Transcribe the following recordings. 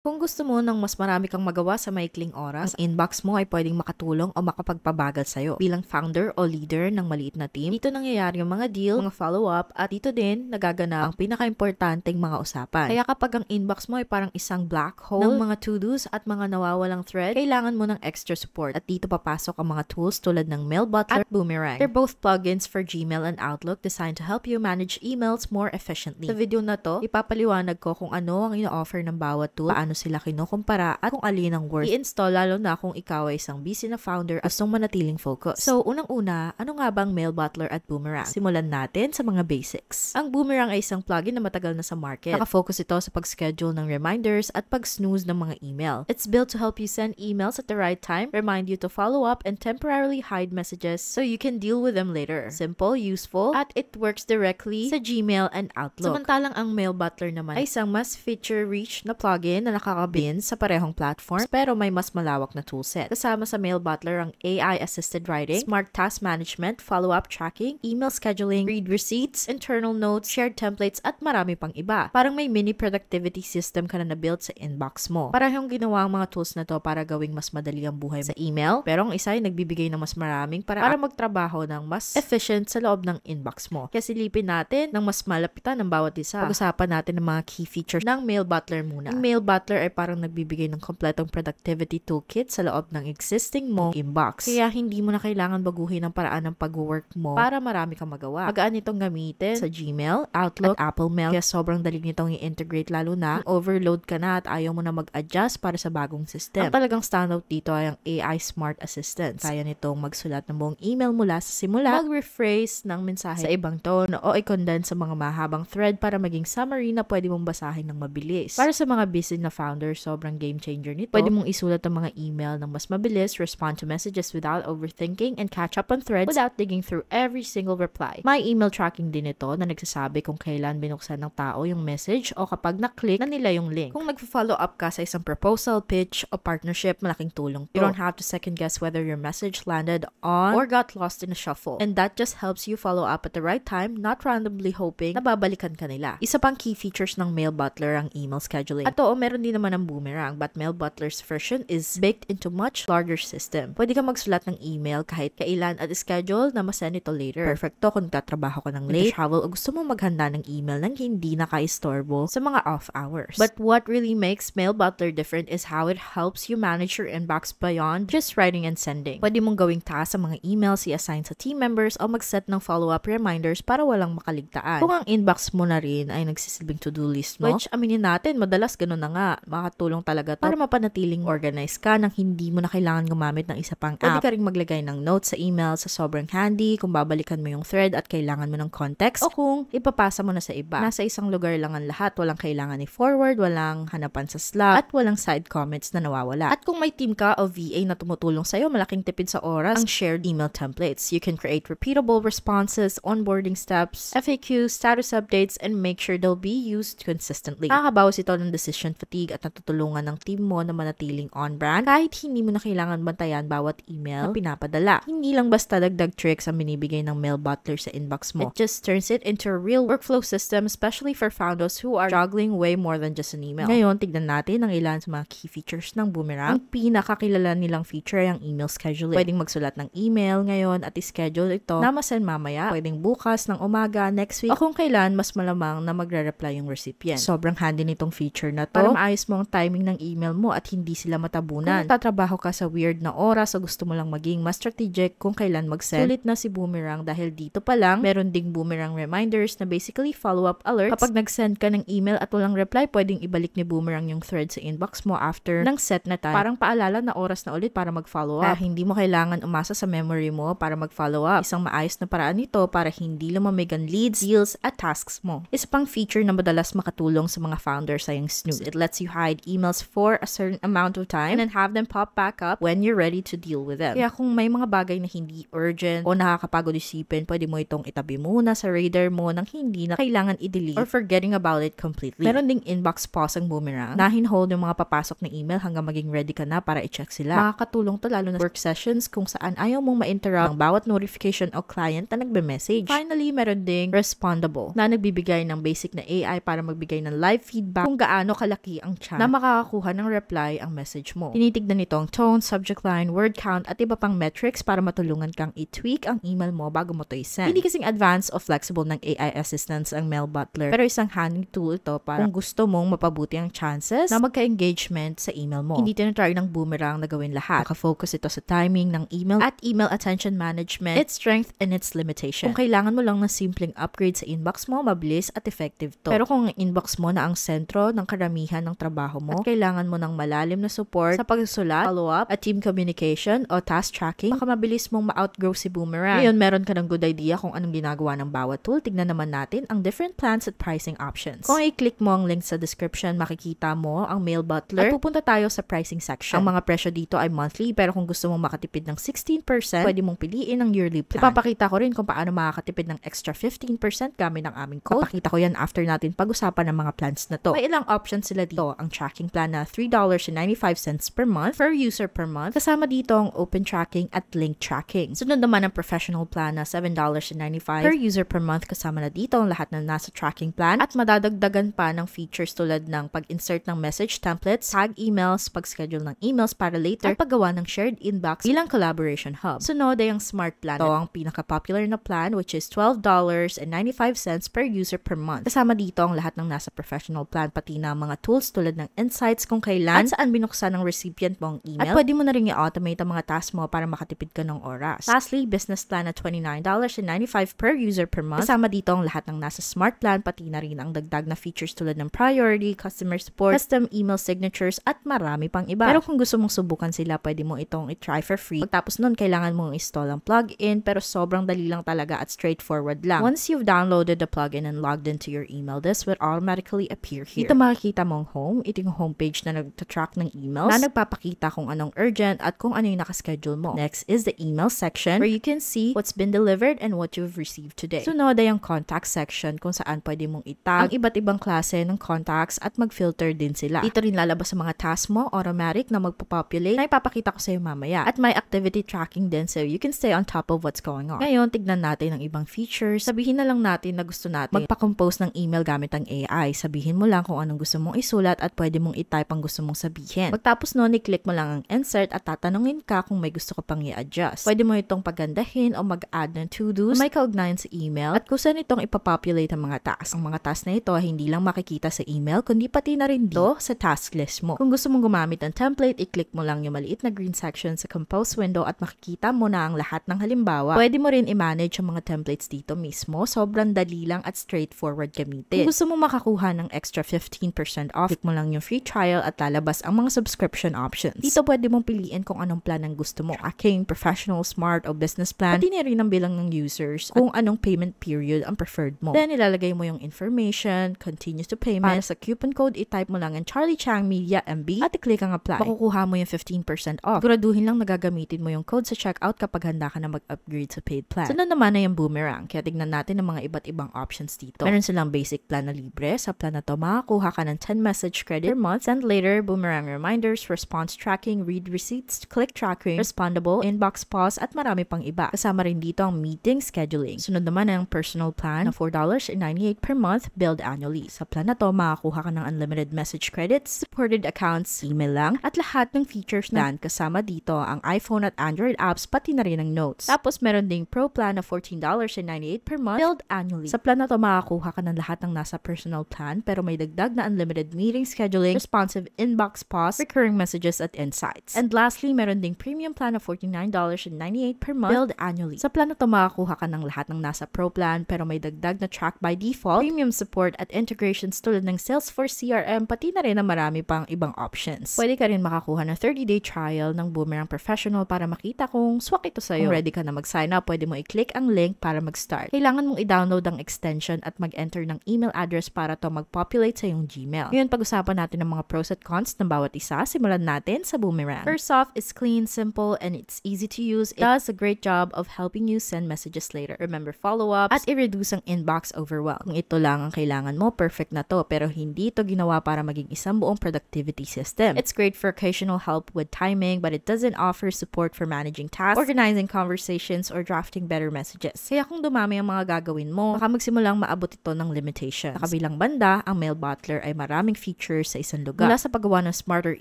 Kung gusto mo ng mas marami kang magawa sa maikling oras, ang inbox mo ay pwedeng makatulong o makapagpabagal sa'yo. Bilang founder o leader ng maliit na team, dito nangyayari yung mga deal, mga follow-up, at dito din nagaganap ang pinaka-importanteng mga usapan. Kaya kapag ang inbox mo ay parang isang black hole ng mga to-dos at mga nawawalang thread, kailangan mo ng extra support. At dito papasok ang mga tools tulad ng Mailbutler at Boomerang. They're both plugins for Gmail and Outlook designed to help you manage emails more efficiently. Sa video na to, ipapaliwanag ko kung ano ang ino-offer ng bawat tool, paano sila kinukumpara at kung alin ang worth i-install lalo na kung ikaw ay isang busy na founder at gustong manatiling focus. So, unang-una, ano nga bang Mailbutler at Boomerang? Simulan natin sa mga basics. Ang Boomerang ay isang plugin na matagal na sa market. Nakafocus ito sa pag-schedule ng reminders at pag-snooze ng mga email. It's built to help you send emails at the right time, remind you to follow up, and temporarily hide messages so you can deal with them later. Simple, useful, at it works directly sa Gmail and Outlook. Samantalang ang Mailbutler naman ay isang mas feature-rich na plugin na nakakabin sa parehong platform pero may mas malawak na toolset. Kasama sa Mailbutler ang AI-assisted writing, smart task management, follow-up tracking, email scheduling, read receipts, internal notes, shared templates, at marami pang iba. Parang may mini productivity system ka na na-build sa inbox mo. Parehong ginawa ang mga tools na to para gawing mas madali ang buhay sa email, pero ang isa ay nagbibigay ng mas maraming para magtrabaho ng mas efficient sa loob ng inbox mo. Kaya silipin natin ng mas malapitan ng bawat isa. Pag-usapan natin ng mga key features ng Mailbutler muna. Ang Mailbutler ay parang nagbibigay ng kompletong productivity toolkit sa loob ng existing mong inbox. Kaya hindi mo na kailangan baguhin ang paraan ng pag-work mo para marami kang magawa. Magaan itong gamitin sa Gmail, Outlook, at Apple Mail. Kaya sobrang dali nitong i-integrate lalo na kung overload ka na at ayaw mo na mag-adjust para sa bagong system. Ang talagang standout dito ay ang AI Smart Assistant. Kaya nitong magsulat ng buong email mula sa simula, mag-rephrase ng mensahe sa ibang tone o i-condense sa mga mahabang thread para maging summary na pwede mong basahin ng mabilis. Para sa mga busy na founders, sobrang game changer nito. Pwede mong isulat ang mga email ng mas mabilis, respond to messages without overthinking, and catch up on threads without digging through every single reply. May email tracking din ito na nagsasabi kung kailan binuksan ng tao yung message o kapag na-click na nila yung link. Kung nagpo-follow up ka sa isang proposal, pitch, o partnership, malaking tulong to. You don't have to second guess whether your message landed on or got lost in a shuffle. And that just helps you follow up at the right time, not randomly hoping na babalikan ka nila. Isa pang key features ng Mailbutler ang email scheduling. At oo, meron din naman ang Boomerang, but Mailbutler's version is baked into much larger system. Pwede ka magsulat ng email kahit kailan at schedule na masend ito later. Perfect to kung tatrabaho ka ng late, travel, o gusto mo maghanda ng email nang hindi naka-istorbo sa mga off hours. But what really makes Mailbutler different is how it helps you manage your inbox beyond just writing and sending. Pwede mong gawing task sa mga emails i-assign sa team members o mag-set ng follow-up reminders para walang makaligtaan. Kung ang inbox mo na rin ay nagsisilbing to-do list mo, which aminin natin, madalas ganun na nga, makatulong talaga to para mapanatiling organized ka nang hindi mo na kailangan gumamit ng isa pang app. Pwede ka rin maglagay ng notes sa email sa sobrang handy kung babalikan mo yung thread at kailangan mo ng context o kung ipapasa mo na sa iba. Nasa isang lugar lang ang lahat, walang kailangan i-forward, walang hanapan sa Slack, at walang side comments na nawawala. At kung may team ka o VA na tumutulong sa'yo, malaking tipid sa oras ang shared email templates. You can create repeatable responses, onboarding steps, FAQs, status updates, and make sure they'll be used consistently. Nakakabawas ito ng decision fatigue at natutulungan ng team mo na manatiling on-brand kahit hindi mo na kailangan bantayan bawat email na pinapadala. Hindi lang basta dagdag tricks ang binibigay ng Mailbutler sa inbox mo. It just turns it into a real workflow system, especially for founders who are juggling way more than just an email. Ngayon, tignan natin ang ilan sa mga key features ng Boomerang. Ang pinakakilala nilang feature ay ang email scheduling. Pwedeng magsulat ng email ngayon at i-schedule ito na masend mamaya. Pwedeng bukas, ng umaga, next week, o kung kailan mas malamang na magre-reply yung recipient. Sobrang handy nitong feature na to para maayos mo ang timing ng email mo at hindi sila matabunan. Kung tatrabaho ka sa weird na oras o gusto mo lang maging mas strategic kung kailan mag-send, sulit na si Boomerang dahil dito pa lang, meron ding Boomerang reminders na basically follow-up alerts. Kapag nag-send ka ng email at walang reply, pwedeng ibalik ni Boomerang yung thread sa inbox mo after ng set na time. Parang paalala na oras na ulit para mag-follow up. Hindi mo kailangan umasa sa memory mo para mag-follow up. Isang maayos na paraan nito para hindi lumamig ang leads, deals, at tasks mo. Isa pang feature na madalas makatulong sa mga founders ay yung snooze. It lets you hide emails for a certain amount of time and then have them pop back up when you're ready to deal with them. Kaya kung may mga bagay na hindi urgent o nakakapagod isipin, pwede mo itong itabi muna sa radar mo nang hindi na kailangan i-delete or forgetting about it completely. Meron ding inbox pause ang Boomerang. Hold yung mga papasok na email hanggang maging ready ka na para i-check sila. Makakatulong to lalo na work sessions kung saan ayaw mong ma-interrupt ang bawat notification o client na nagbe-message. Finally, meron ding Respondable na nagbibigay ng basic na AI para magbigay ng live feedback kung gaano kalaki ang ang chance na makakakuha ng reply ang message mo. Tinitignan nito ang tone, subject line, word count, at iba pang metrics para matulungan kang i-tweak ang email mo bago mo to i-send. Hindi kasing advanced o flexible ng AI assistants ang Mail Butler, pero isang handy tool ito para kung gusto mong mapabuti ang chances na magka-engagement sa email mo. Hindi tinatry ng Boomerang na gawin lahat. Nakafocus ito sa timing ng email at email attention management, its strength and its limitation. Kung kailangan mo lang ng simpleng upgrade sa inbox mo, mabilis at effective to. Pero kung ang inbox mo na ang sentro ng karamihan ng trabaho mo at kailangan mo ng malalim na support sa pagsusulat, follow-up, at team communication o task tracking, baka mabilis mong ma-outgrow si Boomerang. Ngayon, meron ka ng good idea kung anong ginagawa ng bawat tool. Tignan naman natin ang different plans at pricing options. Kung i-click mo ang link sa description, makikita mo ang Mail Butler at pupunta tayo sa pricing section. Ang mga presyo dito ay monthly, pero kung gusto mong makatipid ng 16%, pwede mong piliin ang yearly plan. Ipapakita ko rin kung paano makakatipid ng extra 15% gamit ang aming code. Papakita ko yan after natin pag-usapan ng mga plans na to. May ilang options sila dito. Ang tracking plan na $3.95 per month per user per month. Kasama dito ang open tracking at link tracking. Sunod naman ang professional plan na $7.95 per user per month. Kasama na dito ang lahat na nasa tracking plan at madadagdagan pa ng features tulad ng pag-insert ng message templates, tag emails, pag-schedule ng emails para later, at paggawa ng shared inbox bilang collaboration hub. Sunod ay ang smart plan. Ito ang pinaka-popular na plan which is $12.95 per user per month. Kasama dito ang lahat ng nasa professional plan pati na mga tools tulad ng insights kung kailan at saan binuksan ng recipient mo ang email. At pwede mo na rin i-automate ang mga tasks mo para makatipid ka ng oras. Lastly, business plan na $29.95 per user per month. Kasama dito ang lahat ng nasa smart plan pati na rin ang dagdag na features tulad ng priority, customer support, custom email signatures at marami pang iba. Pero kung gusto mong subukan sila, pwede mo itong i-try for free. Pagtapos nun, kailangan mong install ang plugin pero sobrang dali lang talaga at straightforward lang. Once you've downloaded the plugin and logged into your email, this will automatically appear here. Dito makikita mo ang home. Ito yung homepage na nagtatrack ng emails na nagpapakita kung anong urgent at kung ano yung nakaschedule mo. Next is the email section where you can see what's been delivered and what you've received today. Sunod ay ang contact section kung saan pwede mong itag ang iba't ibang klase ng contacts at mag-filter din sila. Dito rin lalabas sa mga tasks mo, automatic na magpopulate na ipapakita ko sa iyo mamaya. At may activity tracking din so you can stay on top of what's going on. Ngayon, tignan natin ang ibang features. Sabihin na lang natin na gusto natin magpa-compose ng email gamit ang AI. Sabihin mo lang kung anong gusto mong isulat at pwede mong i-type ang gusto mong sabihin. Pagtapos nun, i-click mo lang ang insert at tatanungin ka kung may gusto ka pang i-adjust. Pwede mo itong pagandahin o mag-add ng to-dos na may kaugnayan sa email at kung saan itong ipapopulate ang mga tasks. Ang mga tasks na ito ay hindi lang makikita sa email kundi pati na rin dito sa task list mo. Kung gusto mong gumamit ng template, i-click mo lang yung maliit na green section sa compose window at makikita mo na ang lahat ng halimbawa. Pwede mo rin i-manage ang mga templates dito mismo. Sobrang dali lang at straightforward gamitin. Kung gusto mo makakuha ng extra 15% off, click mo lang yung free trial at lalabas ang mga subscription options. Dito pwede mong piliin kung anong plan ang gusto mo. Tracking, professional, smart, o business plan. Pati na rin ang bilang ng users kung anong payment period ang preferred mo. Then, ilalagay mo yung information, continue to payment. Para sa coupon code, i-type mo lang ang Charlie Chang Media MB at i-click ang apply. Makukuha mo yung 15% off. Siguraduhin lang nagagamitin mo yung code sa checkout kapag handa ka na mag-upgrade sa paid plan. Sunod naman na yung Boomerang. Kaya tignan natin ang mga iba't ibang options dito. Meron silang basic plan na libre. Sa plan na to, makakuha ka ng 10 message credit per month. Send later, Boomerang reminders, response tracking, read receipts, click tracking, respondable, inbox pause, at marami pang iba. Kasama rin dito ang meeting scheduling. Sunod naman ang personal plan na $4.98 per month, billed annually. Sa plan na to, makakuha ka ng unlimited message credits, supported accounts, email lang, at lahat ng features na kasama dito ang iPhone at Android apps, pati na rin ang notes. Tapos meron ding pro plan na $14.98 per month, billed annually. Sa plan na to, makakuha ka ng lahat ng nasa personal plan, pero may dagdag na unlimited meeting scheduling, responsive inbox pause, recurring messages, at insights. And lastly, meron ding premium plan na $49.98 per month, billed annually. Sa plan na to, makakuha ka ng lahat ng nasa pro plan, pero may dagdag na track by default, premium support at integrations tulad ng Salesforce CRM, pati na rin ang marami pang ibang options. Pwede ka rin makakuha ng 30-day trial ng Boomerang Professional para makita kung swak ito sa'yo. Kung ready ka na mag-sign up, pwede mo i-click ang link para mag-start. Kailangan mong i-download ang extension at mag-enter ng email address para to mag-populate sa iyong Gmail. Ngayon, pag-usapan natin ang mga pros at cons ng bawat isa. Simulan natin sa Boomerang. First off, it's clean, simple, and it's easy to use. It does a great job of helping you send messages later. Remember follow-ups at i-reduce ang inbox overwhelm. Kung ito lang ang kailangan mo, perfect na to. Pero hindi ito ginawa para maging isang buong productivity system. It's great for occasional help with timing, but it doesn't offer support for managing tasks, organizing conversations, or drafting better messages. Kaya kung dumami ang mga gagawin mo, baka magsimulang maabot ito ng limitation. Sa kabilang banda, ang Mail Butler ay maraming features features sa isang lugar. Mula sa paggawa ng smarter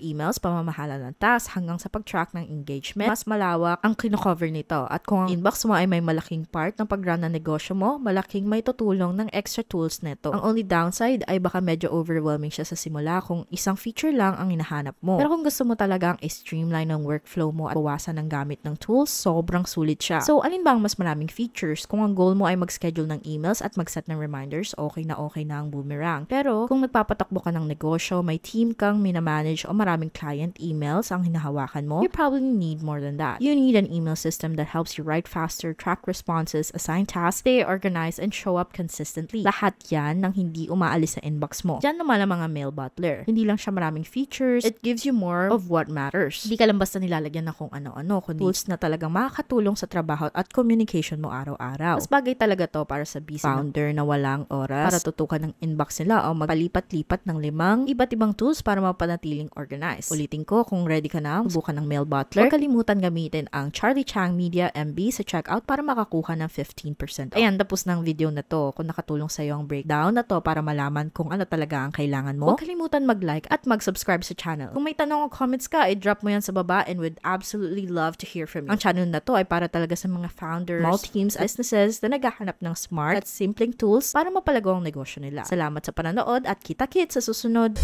emails, pamamahala ng tasks, hanggang sa pag-track ng engagement, mas malawak ang kino-cover nito. At kung ang inbox mo ay may malaking part ng pag-run ng negosyo mo, malaking may tutulong ng extra tools nito. Ang only downside ay baka medyo overwhelming siya sa simula kung isang feature lang ang hinahanap mo. Pero kung gusto mo talagang i-streamline ng workflow mo at bawasan ng gamit ng tools, sobrang sulit siya. So, alin ba ang mas maraming features? Kung ang goal mo ay mag-schedule ng emails at mag-set ng reminders, okay na ang Boomerang. Pero kung nagpapatakbo ka ng negosyo, may team kang minamanage o maraming client emails ang hinahawakan mo, you probably need more than that. You need an email system that helps you write faster, track responses, assign tasks, stay organized, and show up consistently. Lahat yan nang hindi umaalis sa inbox mo. Diyan naman ang mga mail butler. Hindi lang siya maraming features, it gives you more of what matters. Hindi ka lang basta nilalagyan ng kung ano-ano, kundi tools na talagang makakatulong sa trabaho at communication mo araw-araw. Mas bagay talaga to para sa busy founder na walang oras para tutukan ng inbox nila o magpalipat-lipat ng 5 iba't ibang tools para mapanatiling organized. Ulitin ko, kung ready ka na subukan ng mail butler, huwag kalimutan gamitin ang Charlie Chang Media MB sa checkout para makakuha ng 15% off. Ayan, tapos ng video na to. Kung nakatulong sa iyo ang breakdown na to para malaman kung ano talaga ang kailangan mo, huwag kalimutan mag-like at mag-subscribe sa channel. Kung may tanong o comments ka, i-drop mo yan sa baba and we'd absolutely love to hear from you. Ang channel na to ay para talaga sa mga founders, small teams, businesses na naghahanap ng smart at simpleng tools para mapalago ang negosyo nila. Salamat sa panonood at kita-kits sa susunod!